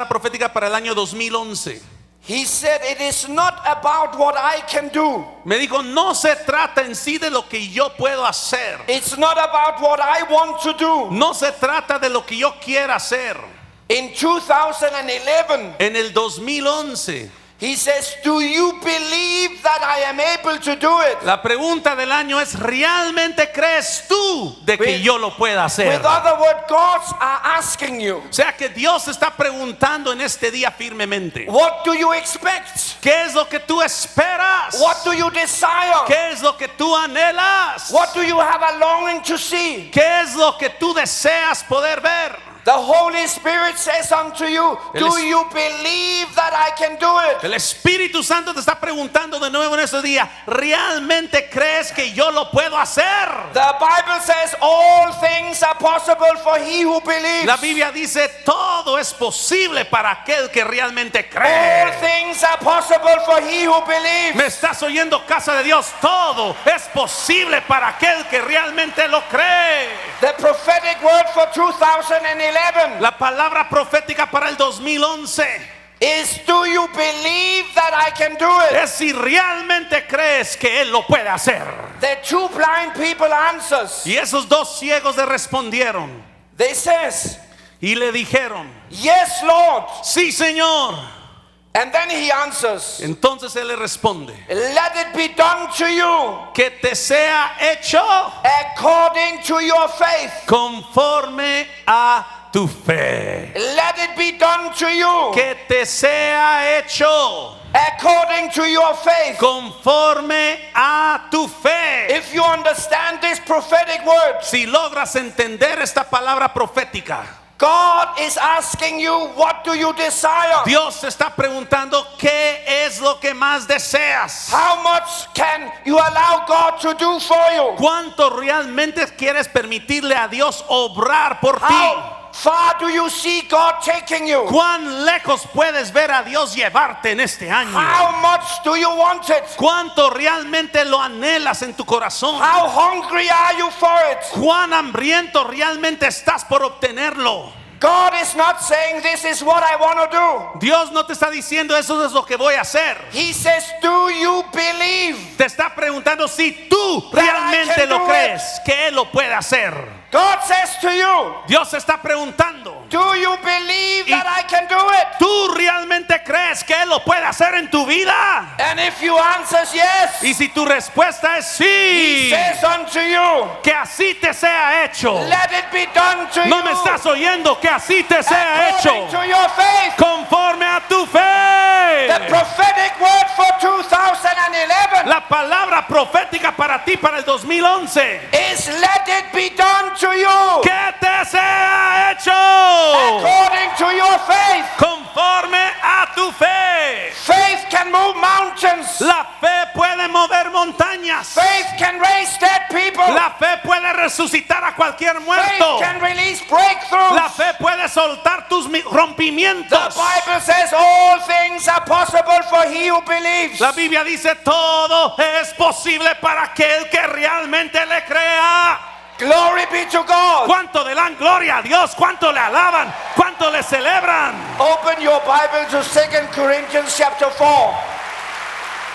profética para el año 2011. He said, it is not about what I can do. Me dijo, no se trata en sí de lo que yo puedo hacer. It's not about what I want to do. No se trata de lo que yo quiera hacer. In 2011, En el 2011, he says, do you believe that I am able to do it? la pregunta del año es, ¿realmente crees tú de que yo lo pueda hacer? With other words, God are asking you, O sea que Dios está preguntando en este día firmemente, what do you expect? ¿qué es lo que tú esperas? What do you desire? ¿Qué es lo que tú anhelas? What do you have a longing to see? ¿Qué es lo que tú deseas poder ver? The Holy Spirit says unto you, do you believe that I can do it? El Espíritu Santo te está preguntando de nuevo en este día, ¿realmente crees que yo lo puedo hacer? The Bible says all things are possible for he who believes. La Biblia dice, todo es posible para aquel que realmente All cree. things are possible for he who believes. ¿Me estás oyendo, casa de Dios? Todo es posible para aquel que realmente lo cree. The prophetic word for 2011 La palabra profética para el 2011 is, do you believe that I can do it? es si realmente crees que Él lo puede hacer. The two blind people answers. Y esos dos ciegos le respondieron They says, y le dijeron, yes, Lord. sí, Señor. And then he answers, Entonces Él le responde, let it be done to you que te sea hecho according to your faith. conforme a tu fe. Let it be done to you Que te sea hecho according to your faith. conforme a tu fe. If you understand this prophetic word, Si logras entender esta palabra profética, God is asking you, what do you desire? Dios te está preguntando qué es lo que más deseas. How much can you allow God to do for you? ¿Cuánto realmente quieres permitirle a Dios obrar por ti? How far do you see God taking you? ¿Cuán lejos puedes ver a Dios llevarte en este año? How much do you want it? ¿Cuánto realmente lo anhelas en tu corazón? How hungry are you for it? ¿Cuán hambriento realmente estás por obtenerlo? God is not saying this is what I want to do. Dios no te está diciendo eso es lo que voy a hacer. He says, do you believe? Te está preguntando si tú That I realmente can lo do crees, que Él lo puede hacer. God says to you, Dios está preguntando, do you believe Y- that I can do it? ¿tú realmente crees que Él lo puede hacer en tu vida? And if you answer yes, Y si tu respuesta es he sí, says unto you, que así te sea hecho. let it be done to ¿No you me estás oyendo? Que así te sea hecho according to your faith. conforme a tu The fe. prophetic word for 2011 La palabra profética para ti para el 2011, is, let it be done to you que te sea hecho according to your faith. conforme a tu fe. Faith can move mountains. La fe puede mover montañas. Faith can raise dead people. La fe puede resucitar a cualquier Faith muerto. can release breakthroughs. La fe puede soltar tus The rompimientos. Bible says all things are possible for he who believes. La Biblia dice todo es posible para aquel que realmente le crea. Glory be to God. ¿Cuánto le dan gloria a Dios? ¿Cuánto le alaban? ¿Cuánto le celebran? Open your Bible to 2 Corinthians chapter 4.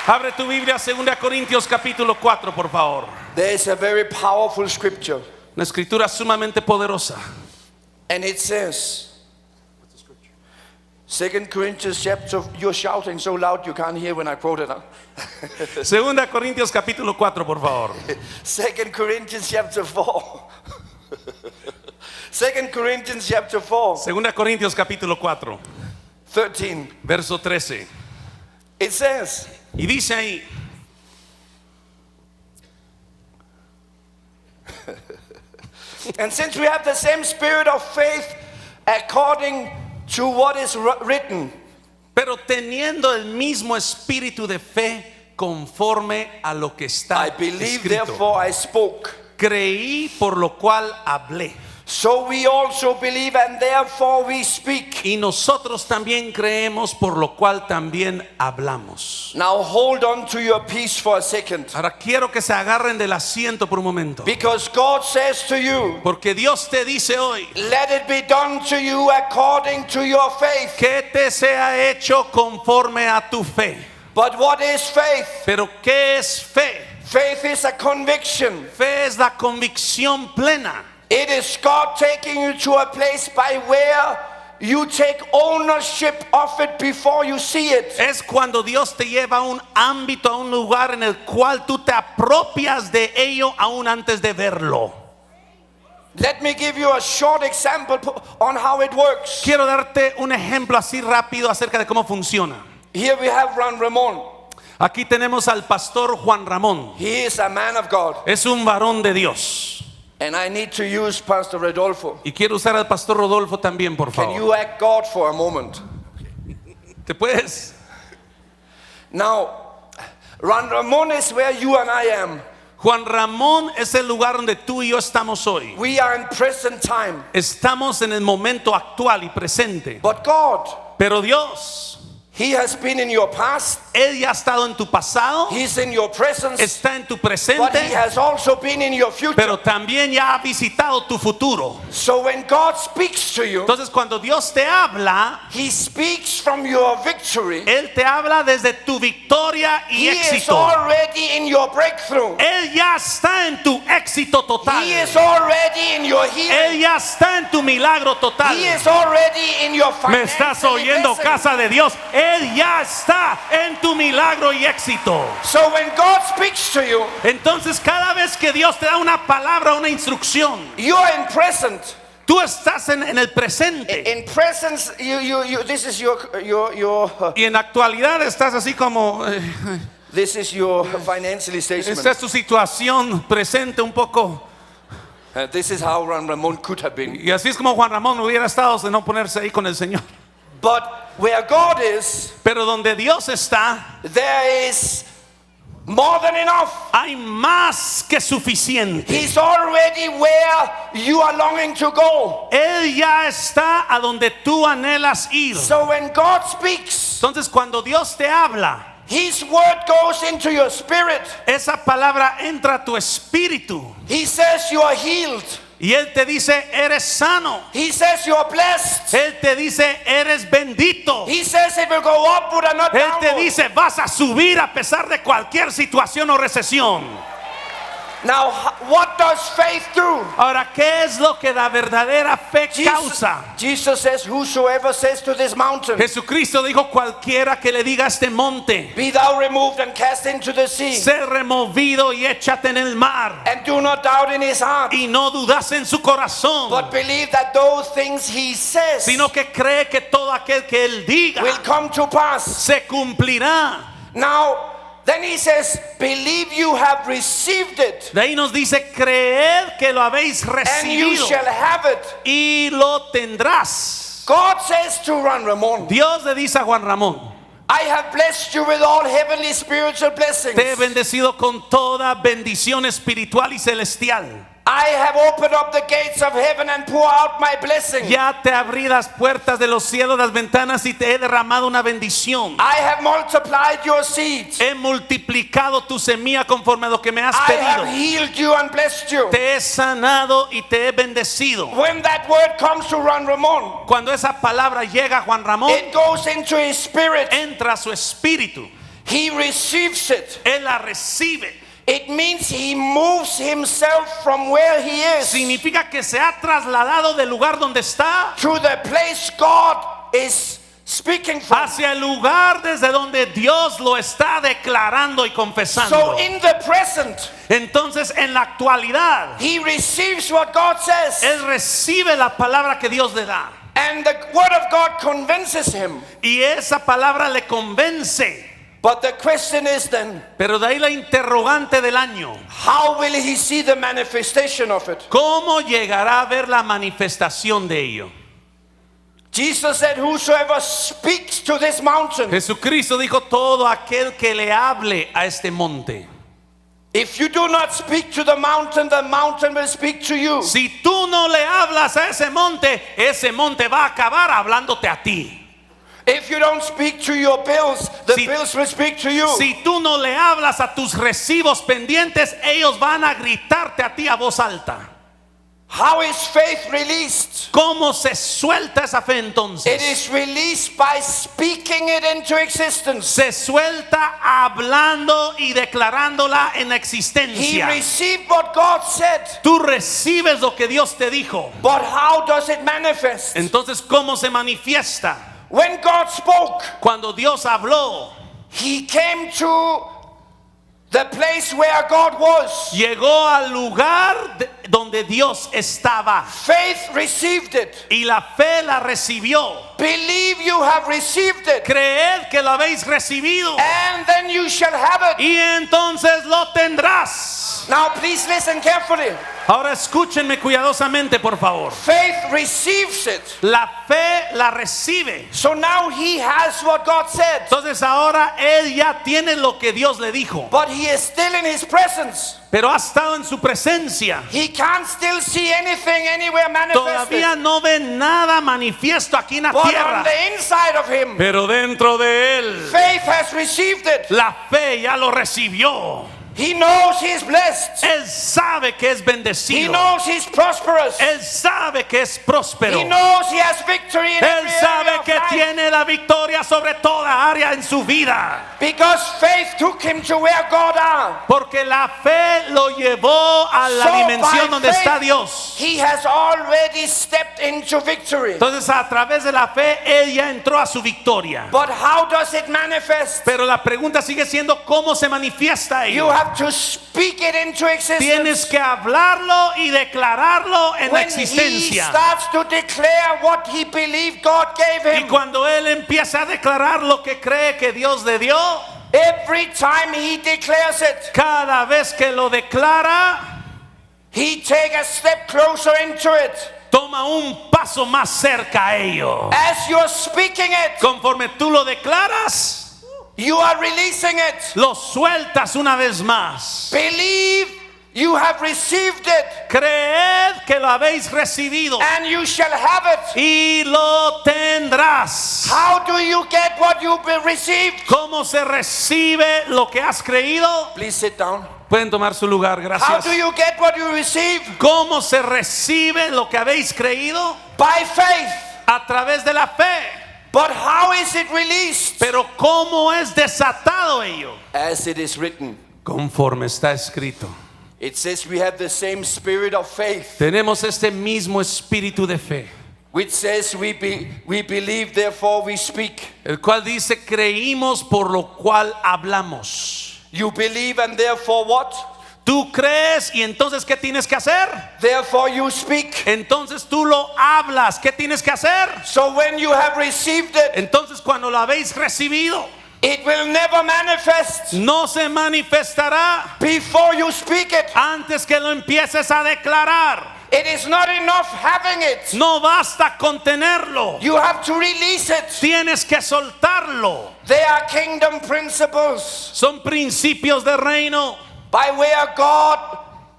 Abre tu Biblia a 2 Corintios capítulo 4, por favor. There is a very powerful scripture. Una escritura sumamente poderosa. And it says, 2 Corinthians chapter, you're shouting so loud you can't hear when I quote it. Huh? 2 Corintios capítulo 4, por favor. 2 Corinthians chapter 4. 2 Corinthians chapter 4, 2 Corintios capítulo 4, 13. verso 13. It says, Y dice ahí, and since we have the same spirit of faith according to what is written, pero teniendo el mismo espíritu de fe conforme a lo que está I believe, escrito. therefore I spoke. Creí, por lo cual hablé. So we also believe, and therefore we speak. Y nosotros también creemos, por lo cual también hablamos. Now hold on to your peace for a second. Ahora quiero que se agarren del asiento por un momento. Because God says to you, Porque Dios te dice hoy, let it be done to you according to your faith. que te sea hecho conforme a tu fe. But what is faith? Pero ¿qué es fe? Faith is a conviction. Fe es la convicción plena. It is God taking you to a place by where you take ownership of it before you see it. Es cuando Dios te lleva a un ámbito, a un lugar en el cual tú te apropias de ello aún antes de verlo. Let me give you a short example on how it works. Quiero darte un ejemplo así rápido acerca de cómo funciona. Here we have Ron Ramon. Aquí tenemos al pastor Juan Ramón. He is a man of God. Es un varón de Dios. And I need to use Pastor Rodolfo. Y quiero usar al pastor Rodolfo también, por Can favor. you act God for a moment? ¿Te puedes? Now, Ron Ramon is where you and I am. Juan Ramón es el lugar donde tú y yo estamos hoy. We are in present time. Estamos en el momento actual y presente. But God, Pero Dios, He has been in your past. Él ya ha estado en tu pasado, He's in your presence. está en tu But He presente, has also been in your future. pero también ya ha visitado tu futuro. So when God speaks to you, Entonces cuando Dios te habla, He speaks from your victory. Él te habla desde tu victoria y He is éxito. already in your breakthrough. Él ya está en tu éxito total. He is already in your Él healing. ya está en tu milagro total. He is already in your ¿Me estás financial oyendo, blessing. casa de Dios? Él ya está en tu milagro y éxito. So when God speaks to you, Entonces cada vez que Dios te da una palabra, una instrucción, you're in present. tú estás en el presente. In presence, this is your Y en la actualidad estás así como this is your financial esta statement. es tu situación presente un poco. This is how Ron Ramon could have been. Y así es como Juan Ramón hubiera estado de no ponerse ahí con el Señor. But where God is, Pero donde Dios está, there is more than enough. hay más que suficiente. He's already where you are longing to go. Él ya está a donde tú anhelas ir. So when God speaks, Entonces cuando Dios te habla, His word goes into your spirit. esa palabra entra a tu espíritu He says you are healed. y Él te dice, eres sano. He says you are blessed. Él te dice, eres bendito. He says it will go upward and not Él te downward. dice, vas a subir a pesar de cualquier situación o recesión. Now, what does faith do? Ahora, ¿qué es lo que la verdadera fe causa? Jesus says, whosoever says to this mountain, Jesucristo dijo, cualquiera que le diga a este monte, be thou removed and cast into the sea, sé removido y échate en el mar. and do not doubt in his heart, Y no dudas en su corazón, but believe that those things he says sino que cree que todo aquel que Él diga will come to pass. se cumplirá. Now, then he says, believe you have received it, De ahí nos dice, creed que lo habéis and you recibido shall have it. y lo tendrás. God says to Ron Ramon, Dios le dice a Juan Ramón, I have blessed you with all heavenly spiritual blessings. te he bendecido con toda bendición espiritual y celestial. I have opened up the gates of heaven and pour out my blessing. Ya te abrí las puertas de los cielos, las ventanas, y te he derramado una bendición. I have multiplied your seeds. He multiplicado tu semilla conforme a lo que me has I have pedido. healed you and blessed you. Te he sanado y te he bendecido. When that word comes to Ron Ramon, Cuando esa palabra llega a Juan Ramón, it goes into his spirit. entra a su espíritu. He receives it. Él la recibe. It means he moves himself from where he is Significa que se ha trasladado del lugar donde está to the place God is speaking from. hacia el lugar desde donde Dios lo está declarando y confesando. So in the present, Entonces, en la actualidad, he receives what God says. él recibe la palabra que Dios le da. And the word of God convinces him. Y esa palabra le convence. But the question is then, Pero de ahí la interrogante del año. how will he see the manifestation of it? ¿Cómo llegará a ver la manifestación de ello? Jesus said, whosoever speaks to this mountain. Jesucristo dijo, todo aquel que le hable a este monte. If you do not speak to the mountain will speak to you. Si tú no le hablas a ese monte va a acabar hablándote a ti. If you don't speak to your bills, the Si- bills will speak to you. Si tú no le hablas a tus recibos pendientes, ellos van a gritarte a ti a voz alta. How is faith released? ¿Cómo se suelta esa fe It entonces? is released by speaking it into existence. Se suelta hablando y declarándola en He existencia. received what God said, Tú recibes lo que Dios te dijo. but how does it manifest? Entonces, ¿cómo se manifiesta? When God spoke, Cuando Dios habló, He came to the place where God was. llegó al lugar donde Dios estaba Faith received it. y la fe la recibió. Believe you have received it, Creed que lo habéis recibido and then you shall have it. y entonces lo tendrás. Now please listen carefully. Ahora escúchenme cuidadosamente, por favor. Faith receives it. La fe la recibe. So now he has what God said, Entonces ahora él ya tiene lo que Dios le dijo, but he is still in his presence. pero ha estado en su presencia. He can't still see anything anywhere manifested. Todavía no ve nada manifiesto aquí en la But on tierra, the inside of him, pero dentro de él faith has received it. la fe ya lo recibió. He knows he is blessed. Él sabe que es He bendecido. knows he's prosperous. Él sabe que es próspero. He knows he has victory in Él every sabe area of que life. tiene la victoria sobre toda área en su vida. Because faith took him to where God are. Porque la fe lo llevó a la So dimensión by donde faith, está Dios. He has already stepped into victory. Entonces a través de la fe él ya entró a su victoria. But how does it manifest? Pero la pregunta sigue siendo cómo se manifiesta You ello. have to speak it into existence. Tienes que hablarlo y declararlo en la When he existencia. starts to declare what he believed God gave Y him, cuando él empieza a declarar lo que cree que Dios le dio, every time he declares it, cada vez que lo declara, he take a step closer into it. toma un paso más cerca a ello. As you're speaking it, Conforme tú lo declaras, you are releasing it. lo sueltas una vez más. Believe you have received it, Creed que lo habéis recibido and you shall have it. y lo tendrás. How do you get what you received? ¿Cómo se recibe lo que has creído? Please sit down. Pueden tomar su lugar, How gracias. do you get what you receive? ¿Cómo se recibe lo que habéis creído? By faith. A través de la fe. But how is it released? Pero ¿cómo es desatado ello? As it is written. Conforme está escrito. It says we have the same spirit of faith, Tenemos este mismo espíritu de fe, which says we believe, therefore we speak. el cual dice creímos por lo cual hablamos. You believe and therefore what? Tú crees y entonces ¿qué tienes que hacer? Therefore you speak. Entonces tú lo hablas. ¿Qué tienes que hacer? So when you have received it, Entonces cuando lo habéis recibido, it will never manifest no se manifestará before you speak it. antes que lo empieces a declarar. It is not enough having it. No basta con tenerlo. You have to release it. Tienes que soltarlo. They are kingdom principles Son principios de reino, by where God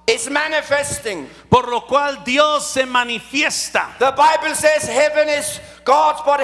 is manifesting. por lo cual Dios se manifiesta. The Bible says heaven is God's, but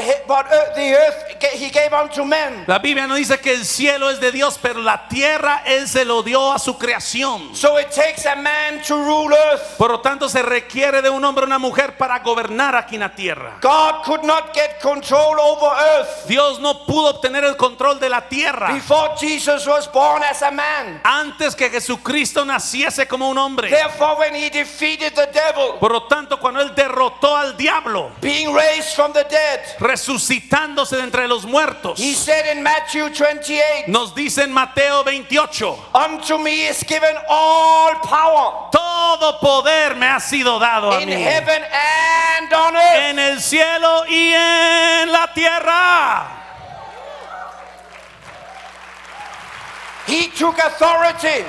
the earth He gave unto men. La Biblia no dice que el cielo es de Dios, pero la tierra Él se lo dio a su creación. So it takes a man to rule earth. Por lo tanto, se requiere de un hombre o una mujer para gobernar aquí en la tierra. God could not get control over earth Dios no pudo obtener el control de la tierra before Jesus was born as a man. antes que Jesucristo naciese como un hombre. Therefore, when He defeated the devil, Por lo tanto, cuando Él derrotó al diablo, being raised from the dead, resucitándose de entre los muertos, He said in Matthew 28, nos dice en Mateo 28, unto me is given all power todo poder me ha sido dado a in mí, heaven and on earth. en el cielo y en la tierra. He took authority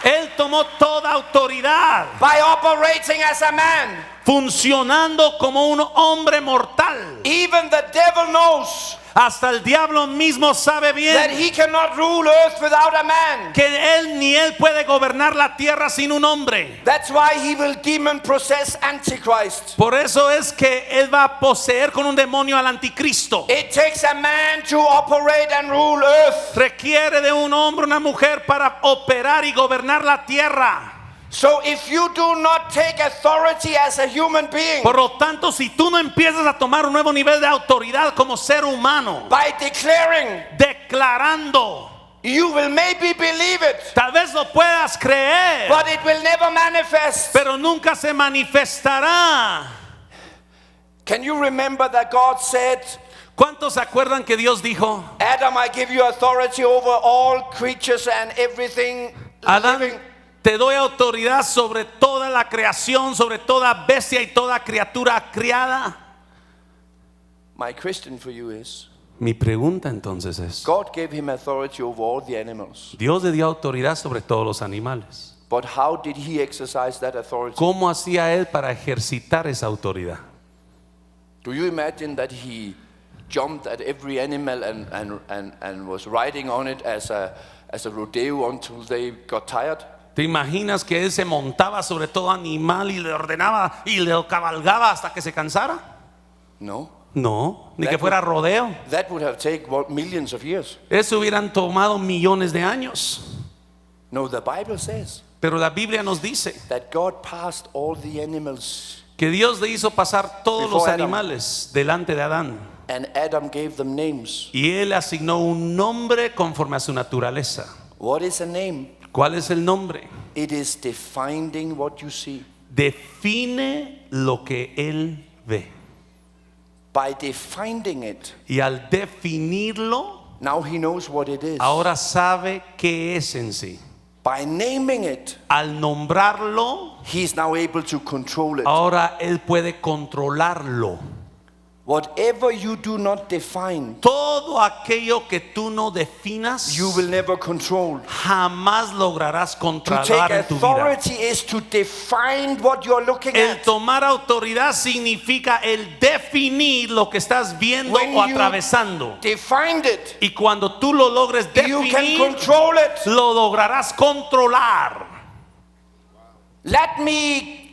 Él tomó toda autoridad, by operating as a man. funcionando como un hombre mortal. Even the devil knows Hasta el diablo mismo sabe that bien he cannot rule earth without a man. que él puede gobernar la tierra sin un hombre. That's why he will demon possess Antichrist. Por eso es que él va a poseer con un demonio al anticristo. It takes a man to operate and rule earth. Requiere de un hombre, una mujer para operar y gobernar la tierra. So if you do not take authority as a human being, Por lo tanto, si tú no empiezas a tomar un nuevo nivel de autoridad como ser humano, by declaring, declarando, you will maybe believe it, tal vez lo puedas creer, but it will never manifest. pero nunca se manifestará. Can you remember that God said, ¿Cuántos se acuerdan que Dios dijo: Adam, I give you authority over all creatures and everything Adán, living? te doy autoridad sobre toda la creación, sobre toda bestia y toda criatura criada? My question for you is, Mi pregunta entonces es: God gave him authority over all the animals, Dios le dio autoridad sobre todos los animales. but how did he exercise that authority? ¿Cómo hacía él para ejercitar esa autoridad? Do you imagine that he jumped at every animal and was riding on it as a rodeo until they got tired? ¿Te imaginas que él se montaba sobre todo animal y le ordenaba y le cabalgaba hasta que se cansara? No. No, ni que fuera rodeo. That would have taken millions of years. Eso hubieran tomado millones de años. No, the Bible says Pero la Biblia nos dice that God passed all the animals que Dios le hizo pasar todos los Before Adam. animales delante de Adán. and Adam gave them names. Y él asignó un nombre conforme a su naturaleza. What is a name? ¿Cuál es el nombre? It is defining what you see. Define lo que él ve. By defining it, Y al definirlo, now he knows what it is. ahora sabe qué es en sí. By naming it, Al nombrarlo, he's now able to control it. ahora él puede controlarlo. Whatever you do not define, Todo aquello que tú no definas, you will never control. jamás lograrás To controlar take en tu vida. authority is to define what you're looking El at. tomar autoridad significa el definir lo que estás viendo When o you atravesando. Defined it, Y cuando tú lo logres you can definir, control it. lo lograrás controlar. Let me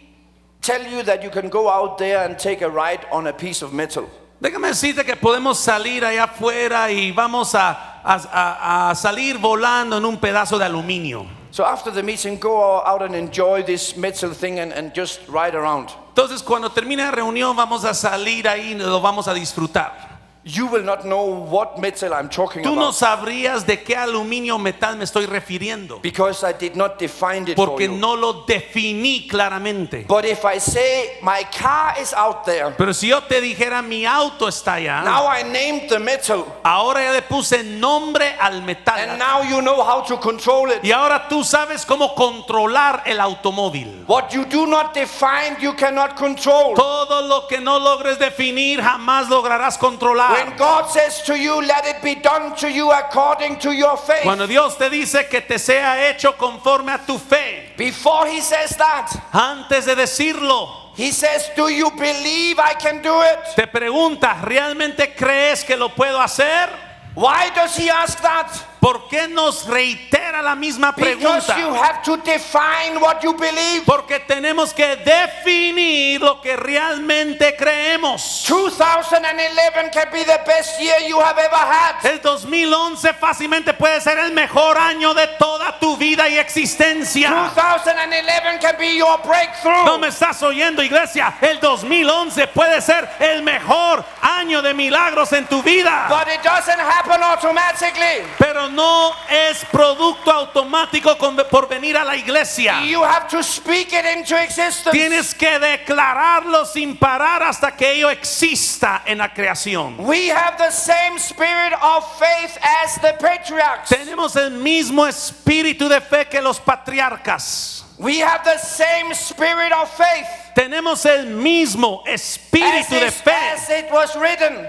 tell you that you can go out there and take a ride on a piece of metal. Déjame decirte que podemos salir allá afuera y vamos a salir volando en un pedazo de aluminio. So after the meeting, go out and enjoy this metal thing and just ride around. Entonces, cuando termine la reunión, vamos a salir ahí y lo vamos a disfrutar. You will not know what metal I'm talking Tú no about sabrías de qué aluminio o metal me estoy refiriendo, because I did not define it for porque you. no lo definí claramente. But if I say my car is out there, Pero si yo te dijera mi auto está allá, now I named the metal, ahora ya le puse nombre al and metal now you know how to control it. y ahora tú sabes cómo controlar el automóvil. What you do not define, you cannot control. Todo lo que no logres definir jamás lograrás controlar. When God says to you, let it be done to you according to your faith. Cuando Dios te dice que te sea hecho conforme a tu fe, Before he says that, antes de decirlo, he says, do you believe I can do it? te pregunta, ¿realmente crees que lo puedo hacer? Why does he ask that? ¿Por qué nos reitera la misma Because you pregunta? have to define what you believe. Porque tenemos que definir lo que realmente creemos. 2011 can be the best year you have ever had. El 2011 fácilmente puede ser el mejor año de toda tu vida y existencia. 2011 can be your breakthrough. No me estás oyendo, iglesia. El 2011 puede ser el mejor año de milagros en tu vida. But it doesn't happen automatically. Pero no es producto automático por venir a la iglesia. You have to speak it into existence. Tienes que declararlo sin parar hasta que ello exista en la creación. We have the same spirit of faith as the patriarchs. Tenemos el mismo espíritu de fe que los patriarcas. We have the same spirit of faith Tenemos el mismo espíritu de fe as it was written.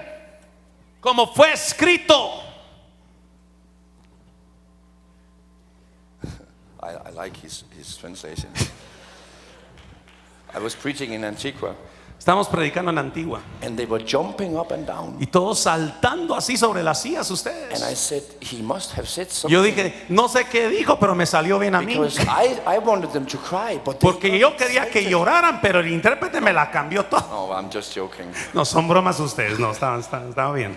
como fue escrito. I like his translation. I was preaching in Antigua. Estamos predicando en Antigua and they were jumping up and down. y todos saltando así sobre las sillas And I ustedes. said, he must have said Yo something. dije, no sé qué dijo, pero me salió bien a mí. Because I wanted them to cry, but they Porque got yo quería que excited. lloraran, pero el intérprete me la cambió todo. Oh, I'm just joking. No, son bromas ustedes, no, estaba bien.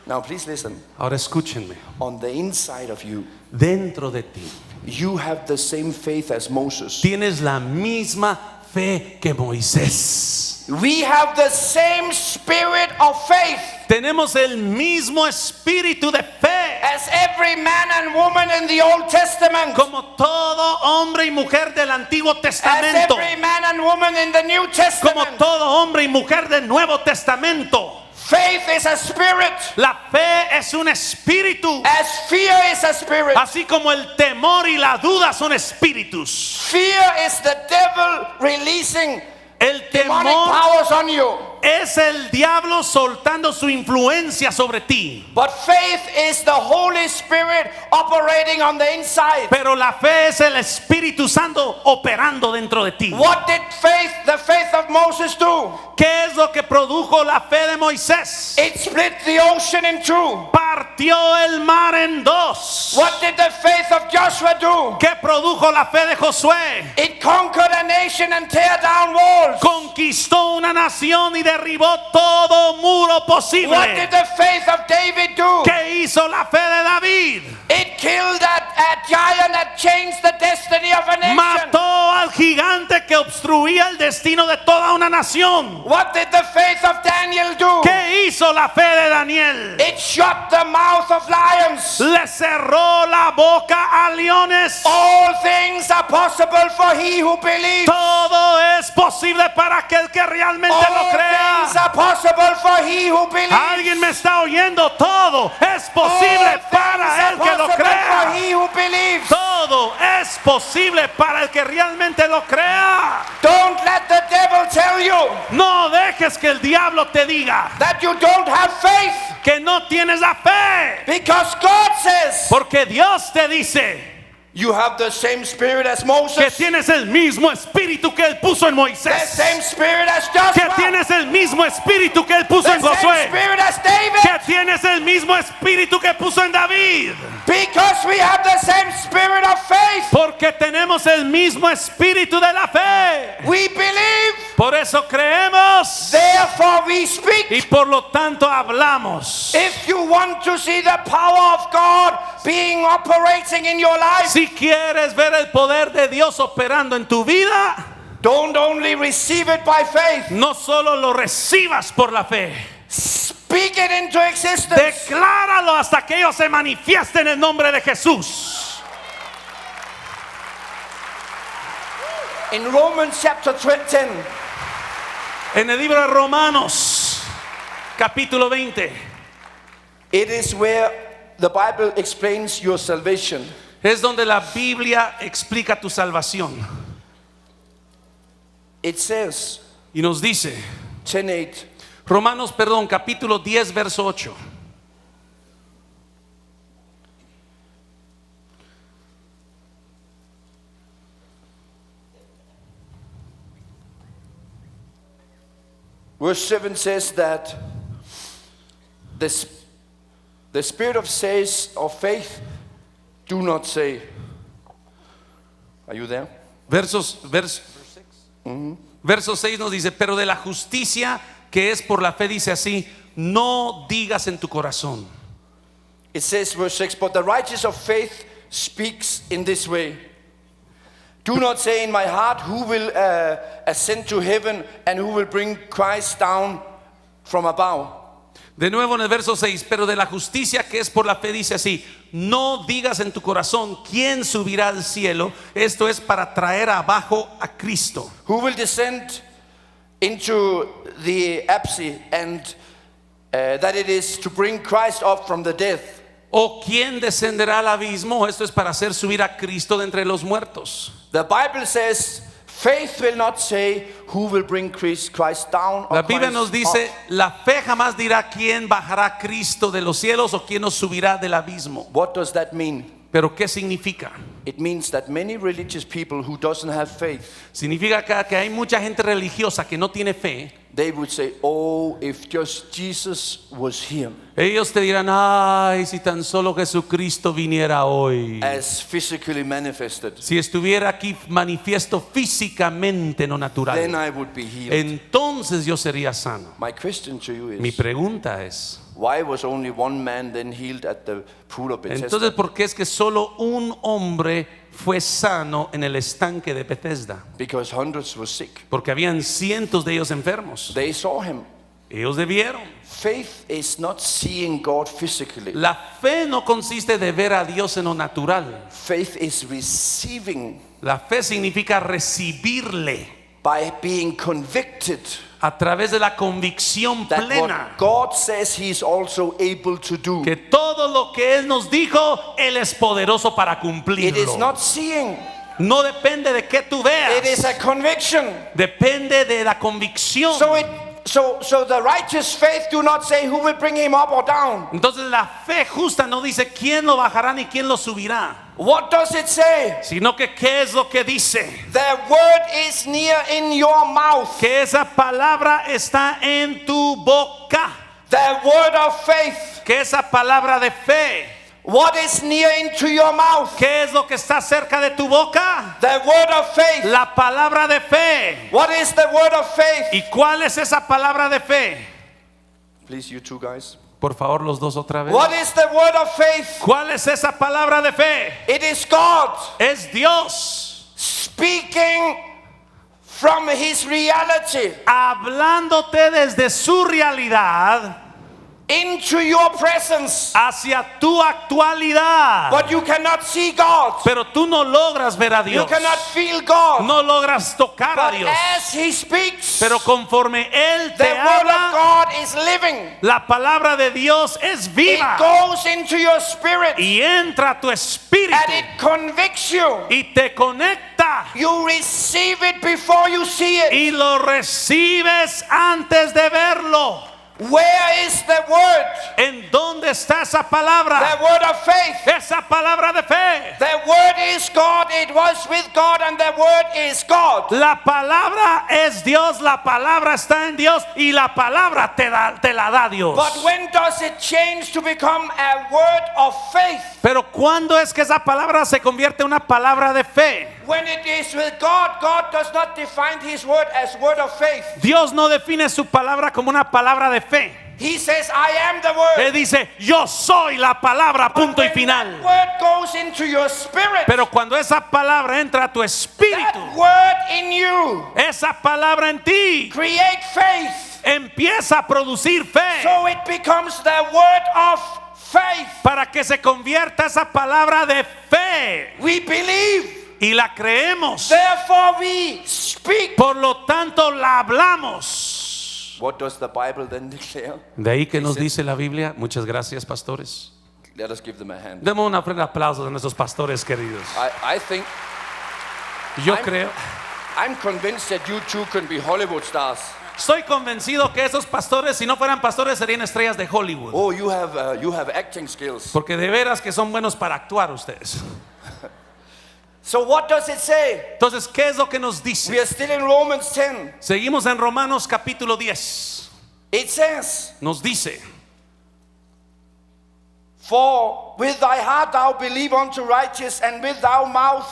Now please listen. Ahora escúchenme. On the inside of you, Dentro de ti you have the same faith as Moses. tienes la misma fe que Moisés. We have the same spirit of faith Tenemos el mismo espíritu de fe. as every man and woman in the Old Testament, Como todo hombre y mujer del Antiguo as Testamento. every man and woman in the New Como Testament. todo hombre y mujer del Nuevo Testamento. Faith is a spirit, La fe es un espíritu. as fear is a spirit. Así como el temor y la duda son espíritus. Fear is the devil releasing El demonic temor powers on you. es el diablo soltando su influencia sobre ti. But faith is the Holy Spirit operating on the inside. Pero la fe es el Espíritu Santo operando dentro de ti. What did the faith of Moses do? ¿Qué es lo que produjo la fe de Moisés? It split the ocean in two. Partió el mar en dos. What did the faith of Joshua do? ¿Qué produjo la fe de Josué? It conquered a nation and tear down walls. Conquistó una nación y derribó todo muro What posible. did the faith of David do? ¿Qué hizo la fe de David? It killed a giant that changed the destiny of a nation. Mató al gigante que obstruía el destino de toda una nación. What did the faith of Daniel do? ¿Qué hizo la fe de Daniel? It shut the mouth of lions. Le cerró la boca a leones. All things are possible for he who believes. Todo es posible para aquel que realmente lo All crea. things are possible for he who believes. Alguien me está oyendo. Todo es posible All para things el que are lo possible for crea. he who believes. Todo es posible para el que realmente lo crea. Don't let the devil tell you No dejes que el diablo te diga that you don't have faith, que no tienes la fe. because God says Porque Dios te dice you have the same spirit as que Moses, tienes el mismo espíritu que Él puso en the Moisés. same spirit as Que Joshua, tienes el mismo espíritu que Él puso the en same Josué. spirit as David, Que tienes el mismo espíritu que puso en David. because we have the same spirit of faith. Porque tenemos el mismo espíritu de la fe. We believe, Por eso creemos therefore we speak. y por lo tanto hablamos. If you want to see the power of God being operating in your life, Si quieres ver el poder de Dios operando en tu vida, don't only receive it by faith, no solo lo recibas por la fe, speak it into existence. decláralo hasta que ello se manifieste en el nombre de Jesús. In Romans chapter 10, En el libro de Romanos, capítulo 20, it is where the Bible explains your salvation. es donde la Biblia explica tu salvación. It says, Y nos dice, 10:8, Romanos, capítulo 10, verso 8. verse 7 says that the spirit of faith do not say. Are you there? Verso 6 nos dice, pero de la justicia que es por la fe dice así, no digas en tu corazón. It says, verse 6, but the righteous of faith speaks in this way. Do not say in my heart, who will ascend to heaven and who will bring Christ down from above. De nuevo en el verso 6, pero de la justicia que es por la fe dice así, no digas en tu corazón quién subirá al cielo, esto es para traer abajo a Cristo. Who will descend into the abyss, and that it is to bring Christ up from the dead. O quién descenderá al abismo, esto es para hacer subir a Cristo de entre los muertos. The Bible says, faith will not say who will bring Christ down. Or La Biblia Christ nos dice, up. la fe jamás dirá quién bajará a Cristo de los cielos o quién nos subirá del abismo. What does that mean? Pero ¿qué significa? It means that many religious people who doesn't have faith, Significa que hay mucha gente religiosa que no tiene fe. they would say, oh, if just Jesus was here, Ellos te dirán, ay, si tan solo Jesucristo viniera hoy. as physically manifested, Si estuviera aquí manifiesto físicamente, no then natural, I would be healed. entonces yo sería sano. My question to you Mi is, pregunta es, why was only one man then healed at the pool of Bethesda? entonces, ¿por qué es que solo un hombre fue sano en el estanque de Bethesda? Because hundreds were sick. Porque habían cientos de ellos enfermos. They saw him. Ellos debieron. Faith is not seeing God physically. La fe no consiste de ver a Dios en lo natural. Faith is receiving La fe significa recibirle by being convicted a través de la convicción that plena what God says He is also able to do. que todo lo que Él nos dijo, Él es poderoso para It is cumplirlo. not seeing, No depende de qué tú it is veas, a conviction. depende de la convicción. So the righteous faith do not say who will bring him up or down. Entonces la fe justa no dice quién lo bajará ni quién lo subirá, What does it say? sino que qué es lo que dice. The word is near in your mouth. Que esa palabra está en tu boca. The word of faith. Que esa palabra de fe. What is near into your mouth? ¿Qué es lo que está cerca de tu boca? The word of faith. La palabra de fe. What is the word of faith? ¿Y cuál es esa palabra de fe? Please, you two guys. Por favor, los dos otra vez. What is the word of faith? ¿Cuál es esa palabra de fe? It is God Es Dios speaking from His reality hablándote desde su realidad into your presence. hacia tu actualidad. But you cannot see God. Pero tú no logras ver a You Dios. cannot feel God. No logras tocar a But Dios. as He speaks, Pero conforme Él the te word of habla, God is living. la palabra de Dios es It viva goes into your spirit y entra a tu espíritu and it convicts you. y te conecta You receive it before you see it. y lo recibes antes de verlo. Where is the word? ¿En dónde está esa The palabra? word of faith. Esa palabra de fe. The word is God. It was with God and the word is God. La palabra es Dios, la palabra está en Dios y la palabra te la da Dios. But when does it change to become a word of faith? Pero ¿cuándo es que esa palabra se convierte en una palabra de fe? When it is with God, God does not define His word as word of faith. Dios no define su palabra como una palabra de fe. He says, I am the word. Él dice, yo soy la palabra, punto y When final. that word goes into your spirit, Pero cuando esa palabra entra a tu espíritu, that word in you esa palabra en ti create faith. empieza a producir fe So it becomes the word of faith. para que se convierta esa palabra de fe We believe. y la creemos. Therefore we speak. Por lo tanto la hablamos. What does the Bible then declare? De ahí que nos dice la Biblia. Muchas gracias, pastores. Let us give them a hand. Demos un fuerte aplauso a nuestros pastores queridos. I think Yo creo, I'm convinced that you two can be Hollywood stars. estoy convencido que esos pastores, si no fueran pastores, serían estrellas de Hollywood. Oh, you have acting skills. Porque de veras que son buenos para actuar ustedes. So what does it say? Entonces, ¿qué es lo que nos We dice? are still in Romans 10. Seguimos en Romanos capítulo 10. It says, Nos dice, for with thy heart thou believe unto righteous, and with thy mouth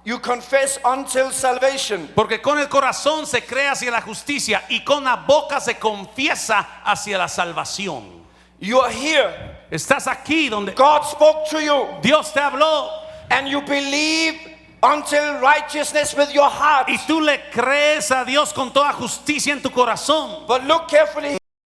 you confess until salvation. porque con el corazón se cree hacia la justicia y con la boca se confiesa hacia la salvación. You are here. Estás aquí donde God spoke to you, Dios te habló and you believe until righteousness with your heart. y tú le crees a Dios con toda justicia en tu corazón. But look carefully